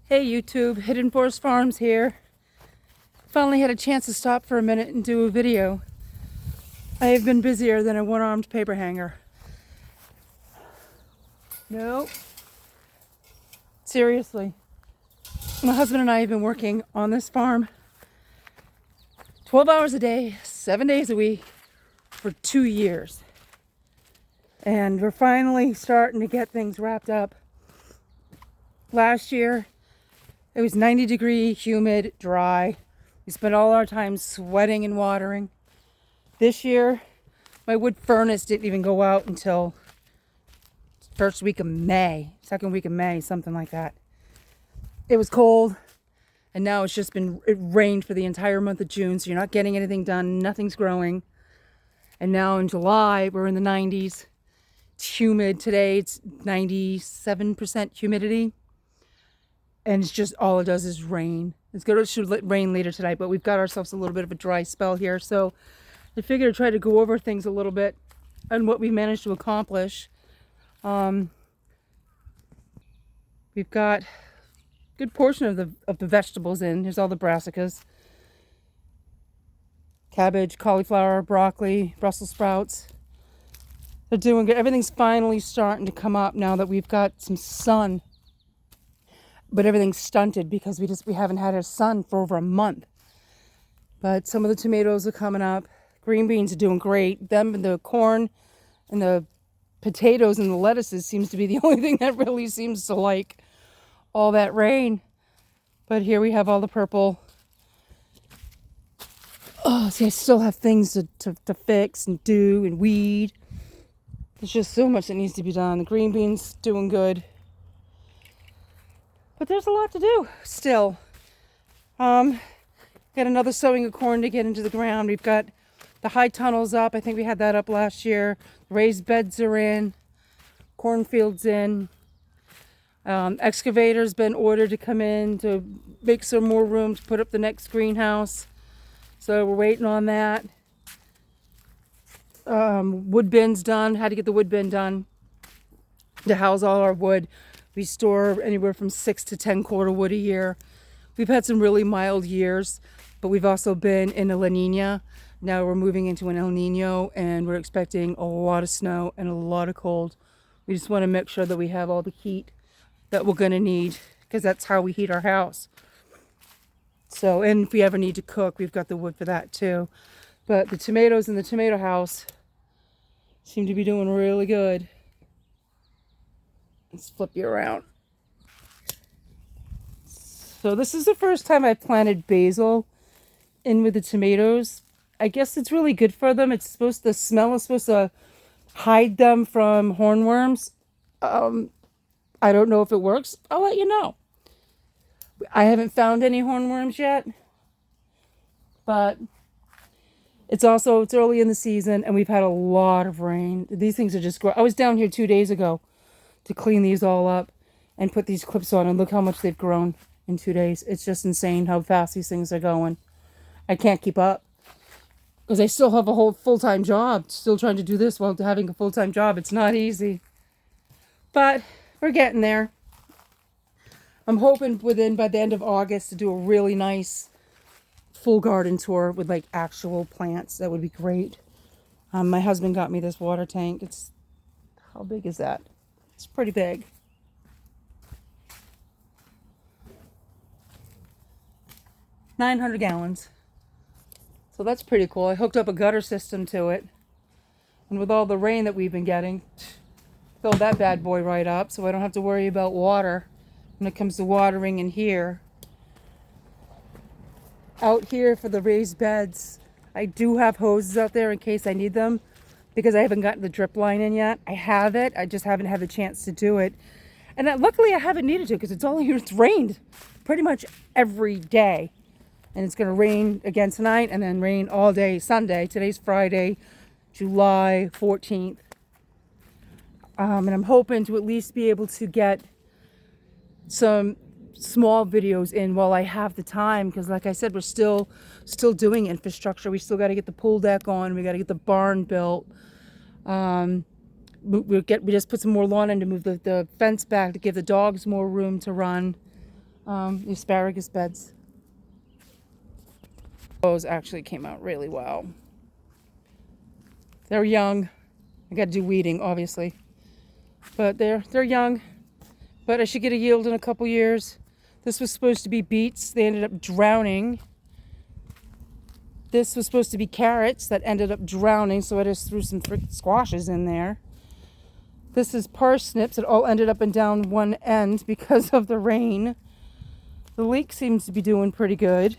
Hey YouTube, Hidden Forest Farms here. Finally had a chance to stop for a minute and do a video. I have been busier than a one-armed paper hanger. No, seriously. My husband and I have been working on this farm 12 hours a day, 7 days a week for 2 years. And we're finally starting to get things wrapped up. Last year, it was 90 degree, humid, dry. We spent all our time sweating and watering. This year, my wood furnace didn't even go out until first week of May, second week of May, something like that. It was cold, and now it rained for the entire month of June, so you're not getting anything done, nothing's growing. And now in July, we're in the 90s. It's humid today, it's 97% humidity. And it's just, all it does is rain. It should rain later tonight, but we've got ourselves a little bit of a dry spell here. So I figured I'd try to go over things a little bit and what we managed to accomplish. We've got a good portion of the vegetables in. Here's all the brassicas. Cabbage, cauliflower, broccoli, Brussels sprouts. They're doing good. Everything's finally starting to come up now that we've got some sun. But everything's stunted because we haven't had a sun for over a month. But some of the tomatoes are coming up. Green beans are doing great. Them and the corn and the potatoes and the lettuces seems to be the only thing that really seems to like all that rain. But here we have all the purple. Oh, see, I still have things to fix and do and weed. There's just so much that needs to be done. The green beans doing good. But there's a lot to do still. Got another sowing of corn to get into the ground. We've got the high tunnels up. I think we had that up last year. Raised beds are in. Cornfields in. Excavator's been ordered to come in to make some more room to put up the next greenhouse. So we're waiting on that. Wood bin's done. Had to get the wood bin done to house all our wood. We store anywhere from 6 to 10 quarter wood a year. We've had some really mild years, but we've also been in a La Nina. Now we're moving into an El Nino, and we're expecting a lot of snow and a lot of cold. We just want to make sure that we have all the heat that we're going to need, because that's how we heat our house. So, and if we ever need to cook, we've got the wood for that too. But the tomatoes in the tomato house seem to be doing really good. Let's flip you around. So this is the first time I've planted basil in with the tomatoes. I guess it's really good for them. The smell is supposed to hide them from hornworms. I don't know if it works. I'll let you know. I haven't found any hornworms yet, but it's early in the season and we've had a lot of rain. These things are just growing. I was down here 2 days ago to clean these all up and put these clips on, and look how much they've grown in 2 days. It's just insane how fast these things are going. I can't keep up because I still have a whole full-time job, still trying to do this while having a full-time job. It's not easy, but we're getting there. I'm hoping by the end of August to do a really nice full garden tour with like actual plants. That would be great. My husband got me this water tank. How big is that? It's pretty big. $900 gallons. So that's pretty cool. I hooked up a gutter system to it. And with all the rain that we've been getting, filled that bad boy right up, so I don't have to worry about water when it comes to watering in here. Out here for the raised beds, I do have hoses out there in case I need them, because I haven't gotten the drip line in yet. I have it, I just haven't had the chance to do it. And luckily I haven't needed to, because it's rained pretty much every day. And it's going to rain again tonight and then rain all day Sunday. Today's Friday, July 14th. And I'm hoping to at least be able to get some small videos in while I have the time, because like I said, we're still doing infrastructure. We still got to get the pool deck on. We got to get the barn built. We just put some more lawn in to move the fence back to give the dogs more room to run. the asparagus beds. Those actually came out really well. They're young. I got to do weeding, obviously, but they're young. But I should get a yield in a couple years. This was supposed to be beets. They ended up drowning. This was supposed to be carrots that ended up drowning, so I just threw some squashes in there. This is parsnips. It all ended up and down one end because of the rain. The leek seems to be doing pretty good.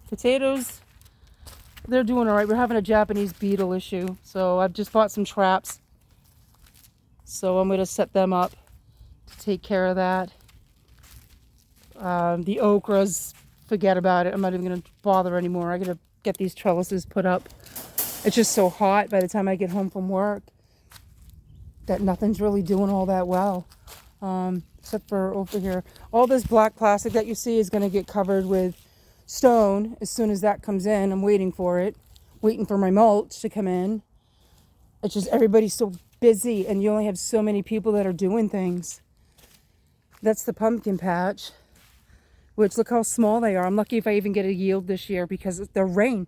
Potatoes, they're doing all right. We're having a Japanese beetle issue, so I've just bought some traps. So I'm going to set them up to take care of that. The okras, forget about it. I'm not even going to bother anymore. I got to get these trellises put up. It's just so hot by the time I get home from work that nothing's really doing all that well. Except for over here. All this black plastic that you see is going to get covered with stone as soon as that comes in. I'm waiting for it. Waiting for my mulch to come in. It's just everybody's so busy and you only have so many people that are doing things. That's the pumpkin patch, which look how small they are. I'm lucky if I even get a yield this year because the rain.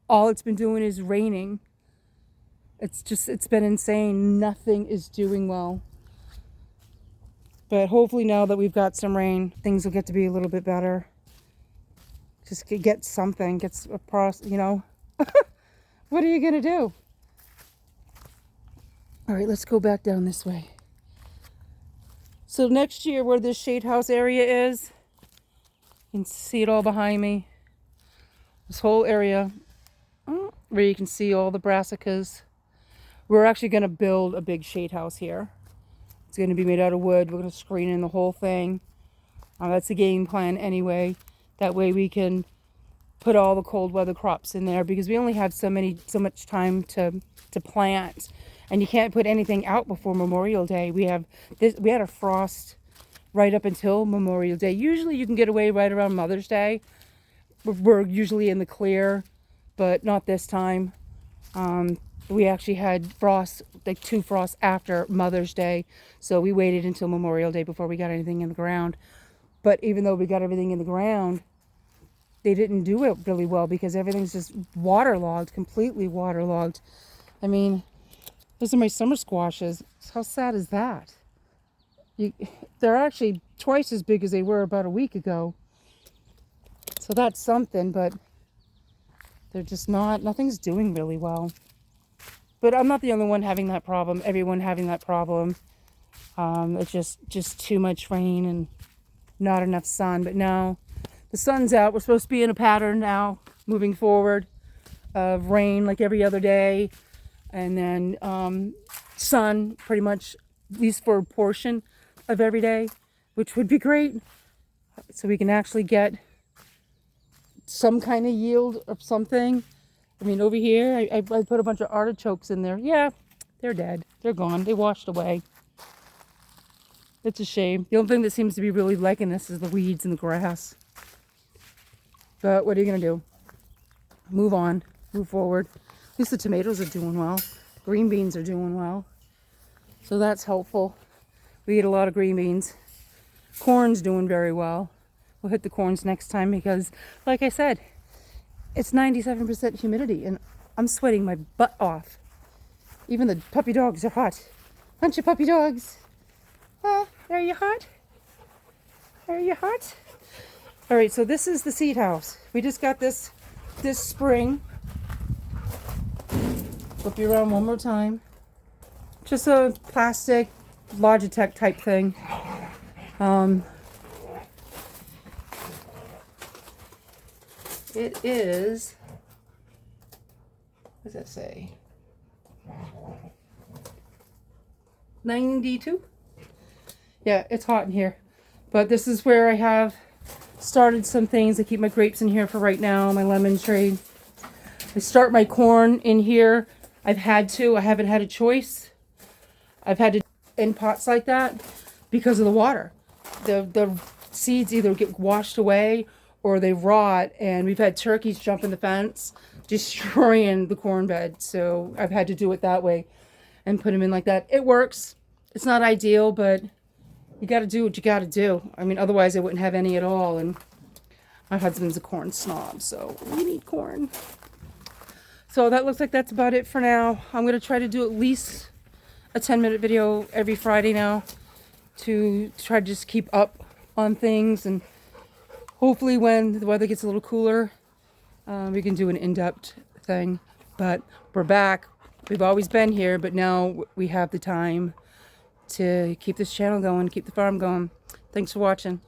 All it's been doing is raining. It's been insane. Nothing is doing well. But hopefully now that we've got some rain, things will get to be a little bit better. Just get something, get a process, you know. What are you going to do? All right, let's go back down this way. So next year where this shade house area is, you can see it all behind me. This whole area where you can see all the brassicas. We're actually going to build a big shade house here. It's going to be made out of wood. We're going to screen in the whole thing. That's the game plan anyway. That way we can put all the cold weather crops in there because we only have so much time to plant. And you can't put anything out before Memorial Day. We had a frost right up until Memorial Day. Usually you can get away right around Mother's Day. We're usually in the clear, but not this time. We actually had frost, like 2 frosts after Mother's Day. So we waited until Memorial Day before we got anything in the ground. But even though we got everything in the ground, they didn't do it really well because everything's just waterlogged, completely waterlogged. I mean, those are my summer squashes. How sad is that? They're actually twice as big as they were about a week ago. So that's something, but they're just nothing's doing really well. But I'm not the only one having that problem. Everyone having that problem. It's just too much rain and not enough sun. But now the sun's out. We're supposed to be in a pattern now, moving forward, of rain like every other day. And then sun pretty much, at least for a portion of every day, which would be great. So we can actually get some kind of yield of something. I mean, over here, I put a bunch of artichokes in there. Yeah, they're dead. They're gone. They washed away. It's a shame. The only thing that seems to be really liking this is the weeds and the grass. But what are you going to do? Move on. Move forward. At least the tomatoes are doing well. Green beans are doing well. So that's helpful. We eat a lot of green beans. Corn's doing very well. We'll hit the corns next time because, like I said, it's 97% humidity and I'm sweating my butt off. Even the puppy dogs are hot. Bunch of puppy dogs. Are you hot? Are you hot? All right, so this is the seed house. We just got this spring. Flip you around one more time. Just a plastic Logitech type thing. It is, what does that say? 92? Yeah, it's hot in here. But this is where I have started some things. I keep my grapes in here for right now, my lemon tree. I start my corn in here. I've had to. I haven't had a choice. I've had to in pots like that because of the water. The seeds either get washed away or they rot, and we've had turkeys jumping the fence, destroying the corn bed. So I've had to do it that way and put them in like that. It works. It's not ideal, but You got to do what you got to do. I mean, otherwise I wouldn't have any at all. And my husband's a corn snob, so we need corn. So that looks like that's about it for now. I'm going to try to do at least a 10-minute video every Friday now to try to just keep up on things. And hopefully when the weather gets a little cooler, we can do an in-depth thing. But we're back. We've always been here, but now we have the time to keep this channel going, keep the farm going. Thanks for watching.